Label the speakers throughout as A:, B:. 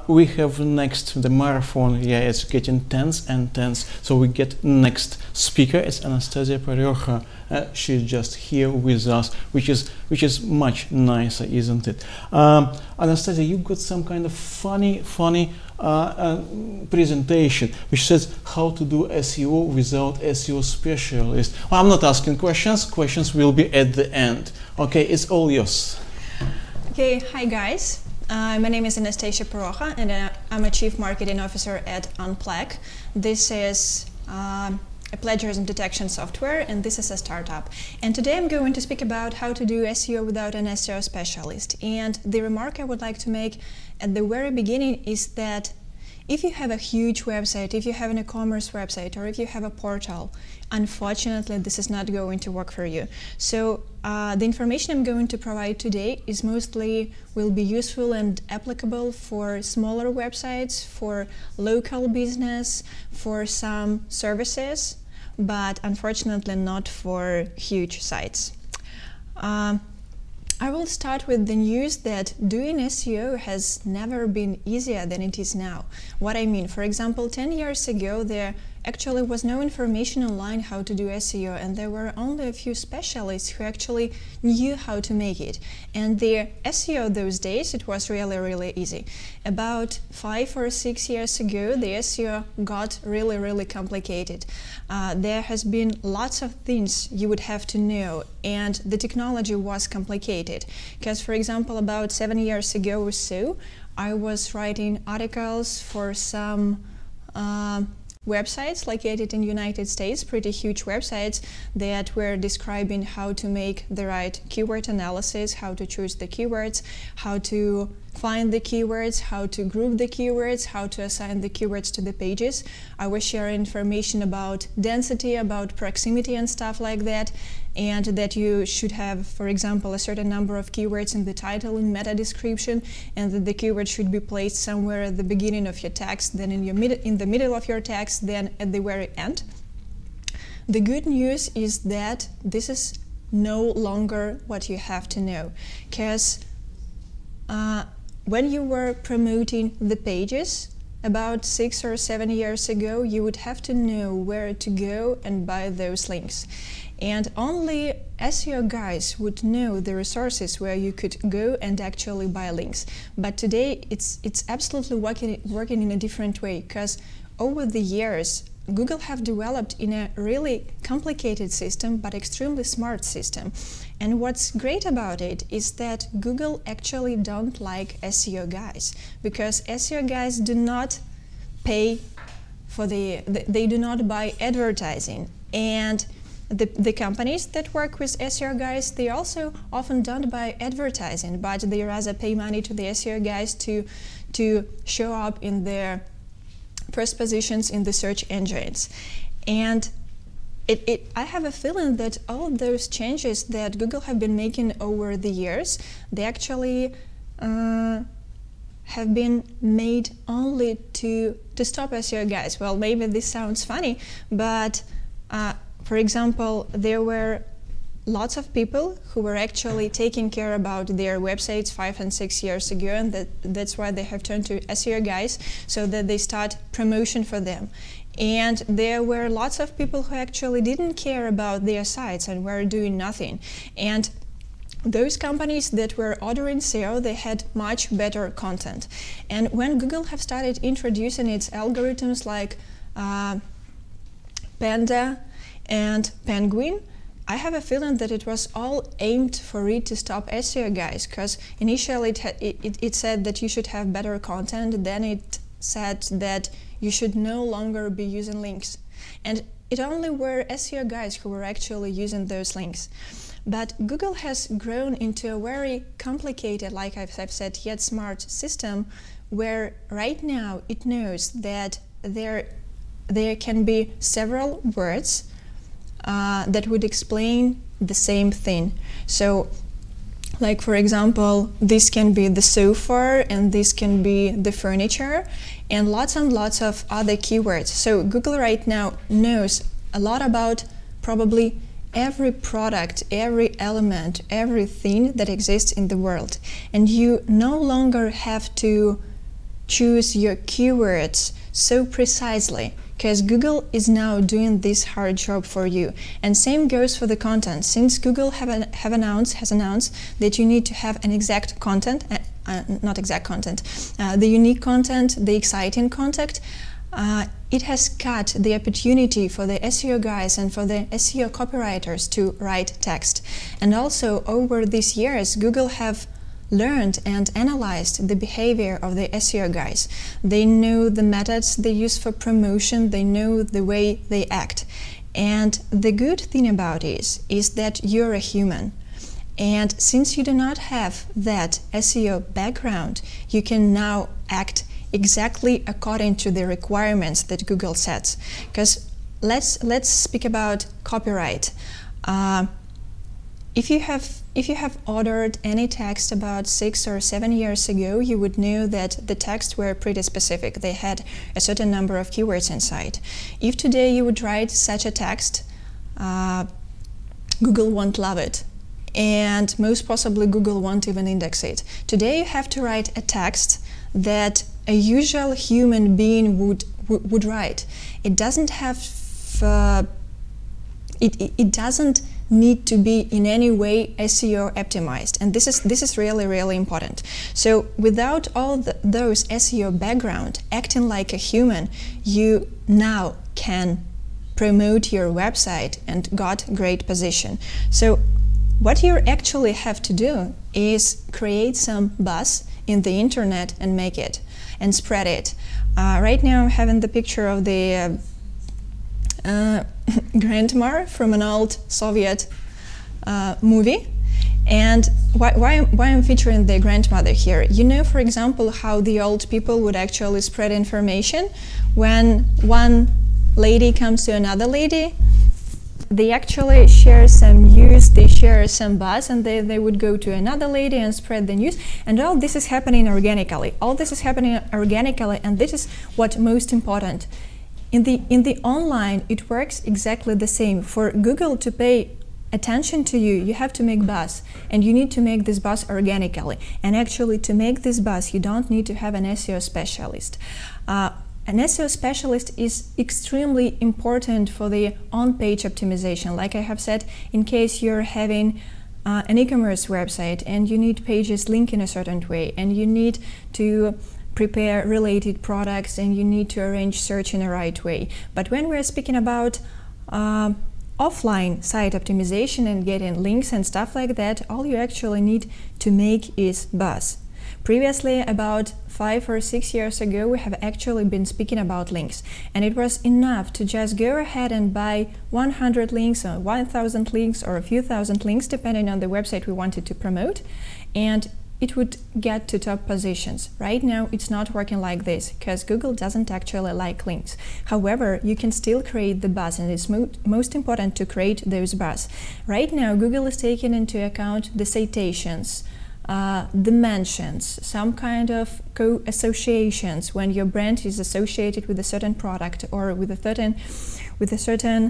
A: We have next the marathon. Yeah, it's getting tense and tense. So we get next speaker. It's Anastasia Parokha. She's just here with us, which is much nicer, isn't it? Anastasia, you got some kind of funny presentation which says how to do SEO without SEO specialist. Well, I'm not asking questions. Questions will be at the end. Okay, it's all yours.
B: Okay, hi guys. My name is Anastasia Parokha, and I'm a Chief Marketing Officer at Unplug. This is a plagiarism detection software, and this is a startup. And today I'm going to speak about how to do SEO without an SEO specialist. And the remark I would like to make at the very beginning is that if you have a huge website, if you have an e-commerce website, or if you have a portal, unfortunately this is not going to work for you. So the information I'm going to provide today is will be useful and applicable for smaller websites, for local business, for some services, but unfortunately not for huge sites. I will start with the news that doing SEO has never been easier than it is now. What I mean, for example, 10 years ago there actually was no information online how to do SEO, and there were only a few specialists who actually knew how to make it. And the SEO those days, it was really easy. About 5 or 6 years ago, the SEO got really complicated. There has been lots of things you would have to know, and the technology was complicated. Because, for example, about 7 years ago or so, I was writing articles for some websites located in the United States, pretty huge websites that were describing how to make the right keyword analysis, how to choose the keywords, how to find the keywords, how to group the keywords, how to assign the keywords to the pages. I was sharing information about density, about proximity and stuff like that, and that you should have, for example, a certain number of keywords in the title, in meta description, and that the keyword should be placed somewhere at the beginning of your text, then in the middle of your text, then at the very end. The good news is that this is no longer what you have to know, because when you were promoting the pages about 6 or 7 years ago, you would have to know where to go and buy those links. And only SEO guys would know the resources where you could go and actually buy links. But today it's absolutely working in a different way, because over the years Google have developed in a really complicated system but extremely smart system. And what's great about it is that Google actually don't like SEO guys, because SEO guys do not pay for they do not buy advertising. And the companies that work with SEO guys, they also often don't buy advertising, but they rather pay money to the SEO guys to show up in their first positions in the search engines. And I have a feeling that all those changes that Google have been making over the years, they actually have been made only to stop SEO guys. Well, maybe this sounds funny, but for example, there were lots of people who were actually taking care about their websites 5 and 6 years ago, and that's why they have turned to SEO guys, so that they start promotion for them. And there were lots of people who actually didn't care about their sites and were doing nothing. And those companies that were ordering SEO, they had much better content. And when Google have started introducing its algorithms like Panda and Penguin, I have a feeling that it was all aimed for it to stop SEO guys, because initially it said that you should have better content, then it said that you should no longer be using links. And it only were SEO guys who were actually using those links. But Google has grown into a very complicated, like I've said, yet smart system, where right now it knows that there can be several words that would explain the same thing. So, like for example, this can be the sofa and this can be the furniture, and lots of other keywords. So Google right now knows a lot about probably every product, every element, everything that exists in the world. And you no longer have to choose your keywords so precisely, because Google is now doing this hard job for you. And same goes for the content. Since Google has announced that you need to have an exact content, not exact content, the unique content, the exciting content, it has cut the opportunity for the SEO guys and for the SEO copywriters to write text. And also over these years, Google have learned and analyzed the behavior of the SEO guys. They know the methods they use for promotion, they know the way they act. And the good thing about it is that you're a human. And since you do not have that SEO background, you can now act exactly according to the requirements that Google sets. Because let's speak about copyright. If you have ordered any text about 6 or 7 years ago, you would know that the texts were pretty specific. They had a certain number of keywords inside. If today you would write such a text, Google won't love it. And most possibly Google won't even index it. Today you have to write a text that a usual human being would write. It doesn't have it doesn't need to be in any way SEO optimized, and this is really important. So without all those SEO background, acting like a human, you now can promote your website and got great position. So what you actually have to do is create some buzz in the internet and make it and spread it. Right now I'm having the picture of the grandma from an old Soviet movie. And why I'm featuring the grandmother here? You know, for example, how the old people would actually spread information. When one lady comes to another lady, they actually share some news, they share some buzz, and they would go to another lady and spread the news. And all this is happening organically. All this is happening organically, and this is what most important. In the online, it works exactly the same. For Google to pay attention to you, you have to make buzz, and you need to make this buzz organically. And actually, to make this buzz, you don't need to have an SEO specialist. An SEO specialist is extremely important for the on-page optimization. Like I have said, in case you're having an e-commerce website and you need pages linked in a certain way, and you need to prepare related products, and you need to arrange search in the right way. But when we're speaking about offline site optimization and getting links and stuff like that, all you actually need to make is buzz. Previously, about 5 or 6 years ago, we have actually been speaking about links, and it was enough to just go ahead and buy 100 links or 1,000 links or a few thousand links, depending on the website we wanted to promote, and it would get to top positions. Right now, it's not working like this, because Google doesn't actually like links. However, you can still create the buzz, and it's most important to create those buzz. Right now, Google is taking into account the citations, the mentions, some kind of co-associations when your brand is associated with a certain product or with a certain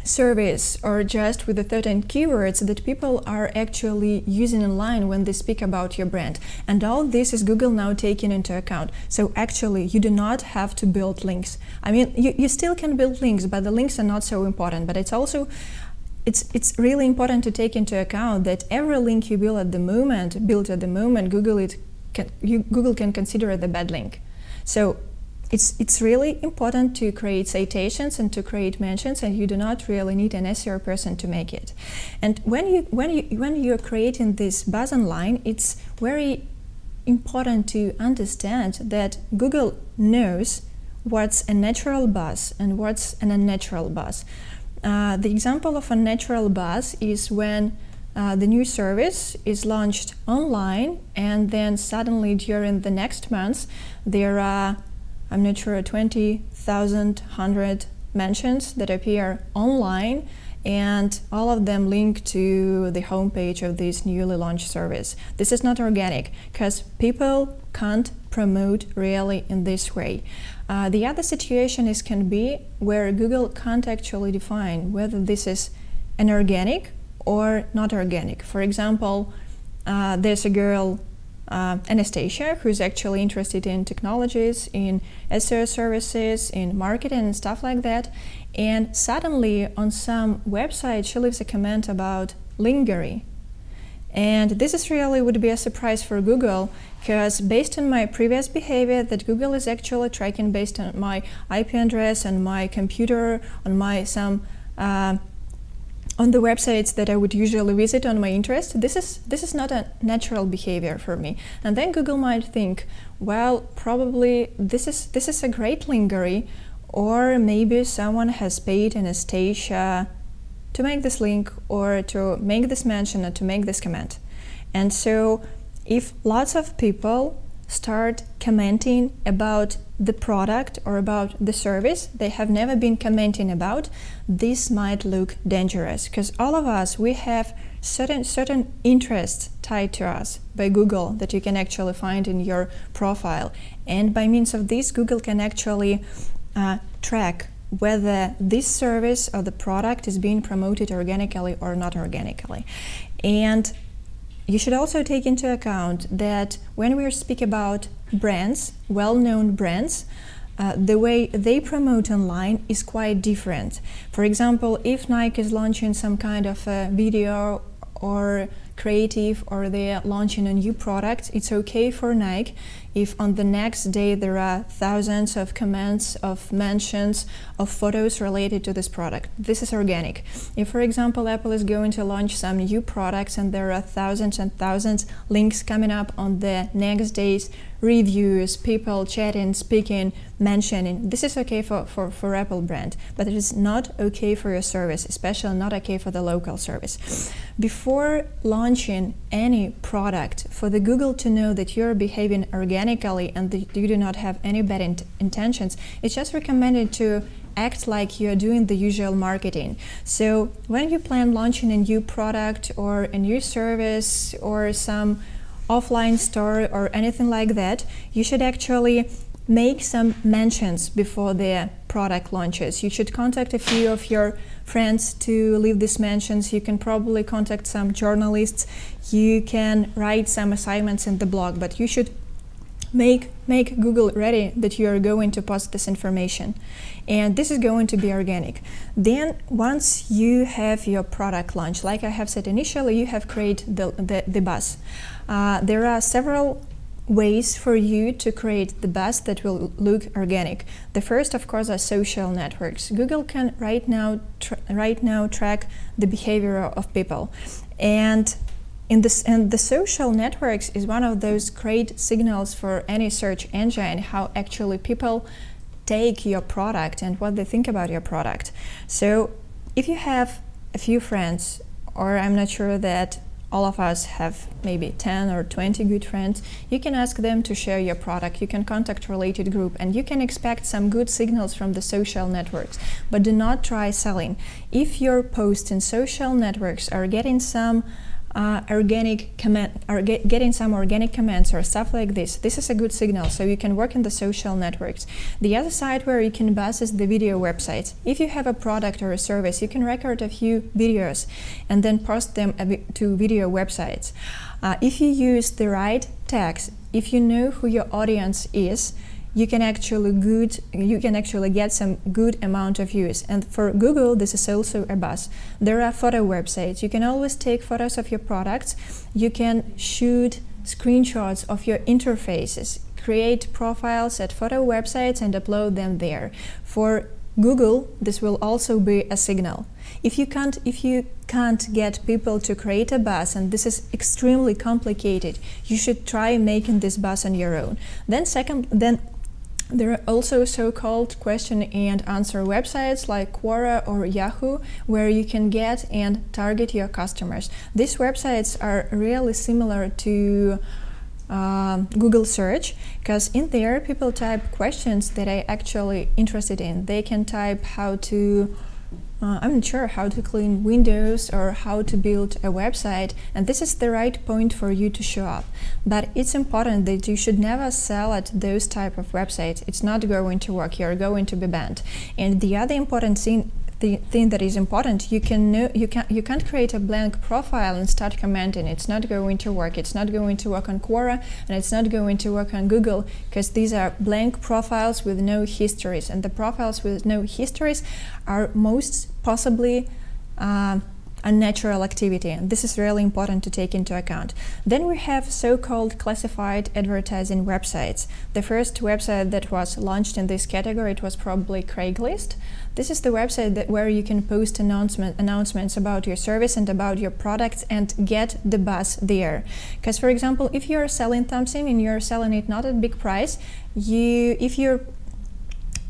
B: service, or just with a certain keywords that people are actually using online when they speak about your brand. And all this is Google now taking into account. So actually, you do not have to build links. I mean, you still can build links, but the links are not so important. But it's also it's really important to take into account that every link you build at the moment, Google can consider it a bad link. So it's really important to create citations and to create mentions, and you do not really need an SEO person to make it. And when you're creating this buzz online, it's very important to understand that Google knows what's a natural buzz and what's an unnatural buzz. The example of a natural buzz is when the new service is launched online, and then suddenly during the next months there are, I'm not sure, 20,000, 100 mentions that appear online, and all of them link to the homepage of this newly launched service. This is not organic, because people can't promote really in this way. The other situation can be where Google can't actually define whether this is an organic or not organic. For example, there's a girl Anastasia, who's actually interested in technologies, in SEO services, in marketing and stuff like that. And suddenly on some website she leaves a comment about lingerie. And this is really would be a surprise for Google, because based on my previous behavior that Google is actually tracking based on my IP address and my computer, on my on the websites that I would usually visit on my interest, this is not a natural behavior for me. And then Google might think, well, probably this is a great lingerie, or maybe someone has paid Anastasia to make this link or to make this mention or to make this comment. And so if lots of people start commenting about the product or about the service they have never been commenting about, this might look dangerous, because all of us, we have certain interests tied to us by Google that you can actually find in your profile. And by means of this, Google can actually track whether this service or the product is being promoted organically or not organically. And you should also take into account that when we speak about brands, well-known brands, the way they promote online is quite different. For example, if Nike is launching some kind of a video or creative, or they're launching a new product, it's okay for Nike if on the next day there are thousands of comments, of mentions, of photos related to this product. This is organic. If, for example, Apple is going to launch some new products and there are thousands and thousands links coming up on the next day's reviews, people chatting, speaking, mentioning, this is okay for Apple brand, but it is not okay for your service, especially not okay for the local service. Before launching any product, for the Google to know that you're behaving organically and that you do not have any bad intentions, it's just recommended to act like you're doing the usual marketing. So when you plan launching a new product or a new service or some offline store or anything like that, you should actually make some mentions before the product launches. You should contact a few of your friends to leave these mentions. You can probably contact some journalists. You can write some assignments in the blog, but you should make Google ready that you are going to post this information. And this is going to be organic. Then once you have your product launch, like I have said initially, you have created the buzz. There are several ways for you to create the buzz that will look organic. The first, of course, are social networks. Google can right now track the behavior of people. And the social networks is one of those great signals for any search engine, how actually people take your product and what they think about your product. So if you have a few friends, or I'm not sure that all of us have maybe 10 or 20 good friends, you can ask them to share your product. You can contact related group, and you can expect some good signals from the social networks, but do not try selling. If your posts in social networks are getting some organic comments or stuff like this, this is a good signal, so you can work in the social networks. The other side where you can buzz is the video websites. If you have a product or a service, you can record a few videos and then post them to video websites. If you use the right tags, if you know who your audience is, you can actually get some good amount of views. And for Google, this is also a buzz. There are photo websites. You can always take photos of your products. You can shoot screenshots of your interfaces, create profiles at photo websites and upload them there. For Google, this will also be a signal. If you can't get people to create a buzz, and this is extremely complicated, you should try making this buzz on your own. Then there are also so-called question and answer websites like Quora or Yahoo, where you can get and target your customers. These websites are really similar to Google search, because in there people type questions that I'm actually interested in. They can type how to I'm not sure how to clean Windows or how to build a website, and this is the right point for you to show up. But it's important that you should never sell at those type of websites. It's not going to work. You're going to be banned. And the other important thing that is important. You can't create a blank profile and start commenting. It's not going to work. It's not going to work on Quora, and it's not going to work on Google, because these are blank profiles with no histories, and the profiles with no histories are most possibly unnatural activity, and this is really important to take into account. Then we have so-called classified advertising websites. The first website that was launched in this category, it was probably Craigslist. This is the website where you can post announcements about your service and about your products and get the buzz there. Because, for example, if you're selling something and you're selling it not at big price,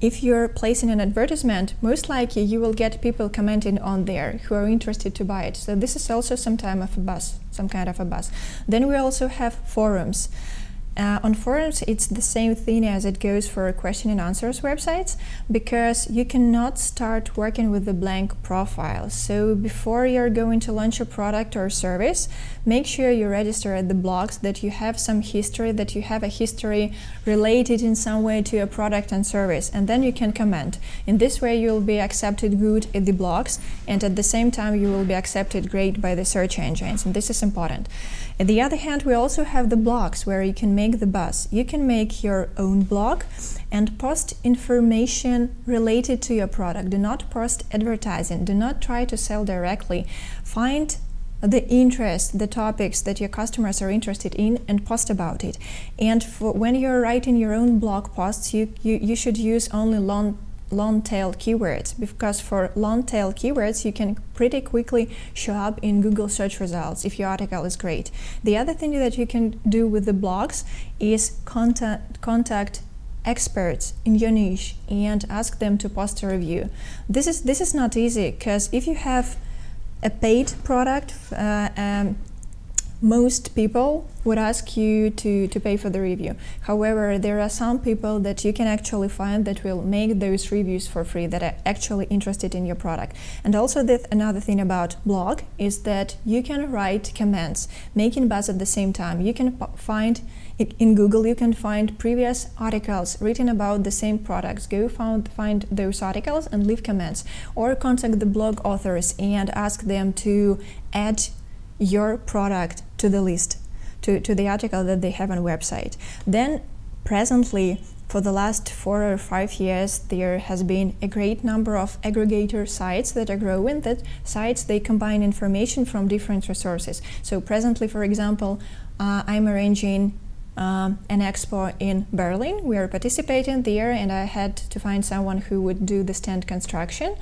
B: if you're placing an advertisement, most likely you will get people commenting on there who are interested to buy it. So this is also some kind of a buzz. Then we also have forums. On forums, it's the same thing as it goes for question and answers websites, because you cannot start working with a blank profile. So before you're going to launch a product or service, make sure you register at the blogs, that you have some history, that you have a history related in some way to your product and service, and then you can comment. In this way, you will be accepted good at the blogs, and at the same time, you will be accepted great by the search engines, and this is important. On the other hand, we also have the blogs where you can make the buzz. You can make your own blog and post information related to your product. Do not post advertising. Do not try to sell directly. Find the interest, the topics that your customers are interested in, and post about it. And when you're writing your own blog posts, you should use only long-tail keywords, because for long-tail keywords you can pretty quickly show up in Google search results if your article is great. The other thing that you can do with the blogs is contact experts in your niche and ask them to post a review. This is not easy, because if you have a paid product, most people would ask you to pay for the review. However, there are some people that you can actually find that will make those reviews for free, that are actually interested in your product. And also another thing about blog is that you can write comments, making buzz at the same time. You can find in Google, you can find previous articles written about the same products. Go find those articles and leave comments, or contact the blog authors and ask them to add your product to the list, to the article that they have on website. Then presently, for the last 4 or 5 years, there has been a great number of aggregator sites that are growing. That sites, they combine information from different resources. So presently, for example, I'm arranging an expo in Berlin. We are participating there, and I had to find someone who would do the stand construction,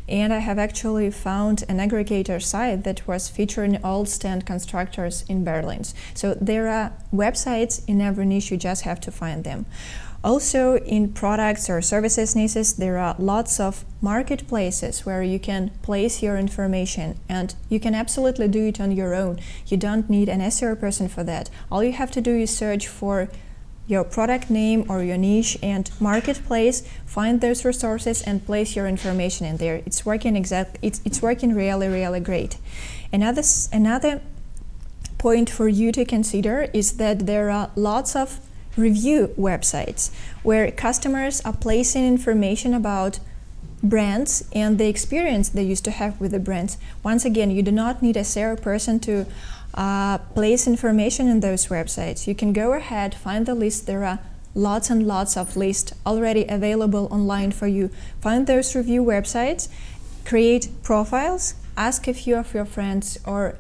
B: and I have actually found an aggregator site that was featuring all stand constructors in Berlin. So there are websites in every niche, you just have to find them. Also, in products or services niches, there are lots of marketplaces where you can place your information, and you can absolutely do it on your own. You don't need an SEO person for that. All you have to do is search for your product name or your niche and marketplace, find those resources and place your information in there. It's working it's working really great. Another point for you to consider is that there are lots of review websites where customers are placing information about brands and the experience they used to have with the brands. Once again, you do not need a SEO person to place information in those websites. You can go ahead, find the list. There are lots and lots of lists already available online for you. Find those review websites, create profiles, ask a few of your friends or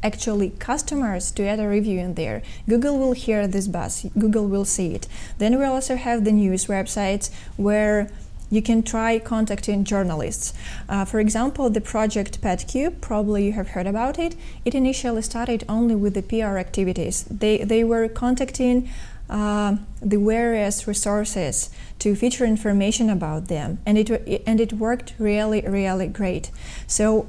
B: actually customers to add a review in there. Google will hear this buzz, Google will see it. Then we also have the news websites where you can try contacting journalists. For example, the project PetCube, probably you have heard about it. It initially started only with the PR activities. They were contacting the various resources to feature information about them, and it worked really great. So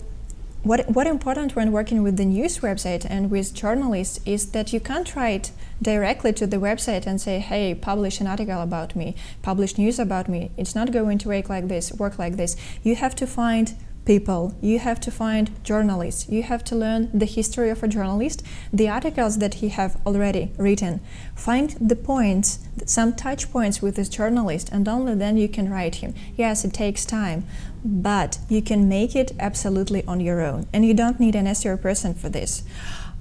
B: what important when working with the news website and with journalists is that you can't write directly to the website and say, hey, publish an article about me, publish news about me. It's not going to work like this. You have to find people, you have to find journalists, you have to learn the history of a journalist, the articles that he have already written, find the points, some touch points with this journalist, and only then you can write him. Yes, it takes time, but you can make it absolutely on your own, and you don't need an SEO person for this.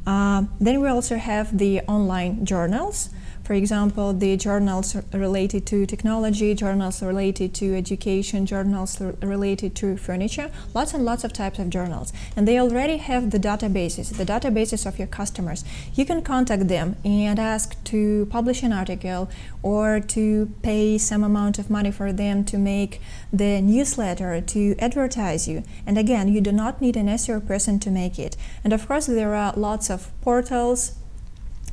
B: Then we also have the online journals. For example, the journals related to technology, journals related to education, journals related to furniture, lots and lots of types of journals. And they already have the databases of your customers. You can contact them and ask to publish an article or to pay some amount of money for them to make the newsletter, to advertise you. And again, you do not need an SEO person to make it. And of course, there are lots of portals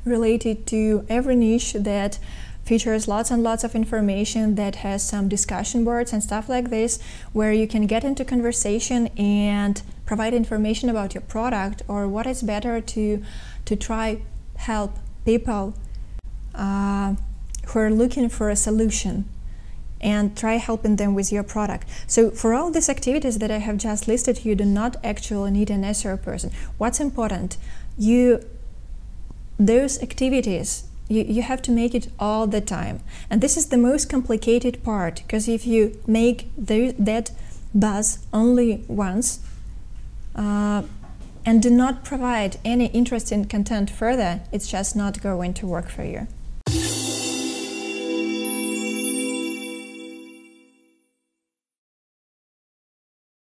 B: related to every niche that features lots and lots of information, that has some discussion boards and stuff like this, where you can get into conversation and provide information about your product, or what is better to try help people who are looking for a solution and try helping them with your product. So for all these activities that I have just listed, you do not actually need an SEO person. What's important? Those activities, you have to make it all the time. And this is the most complicated part, because if you make that buzz only once and do not provide any interesting content further, it's just not going to work for you.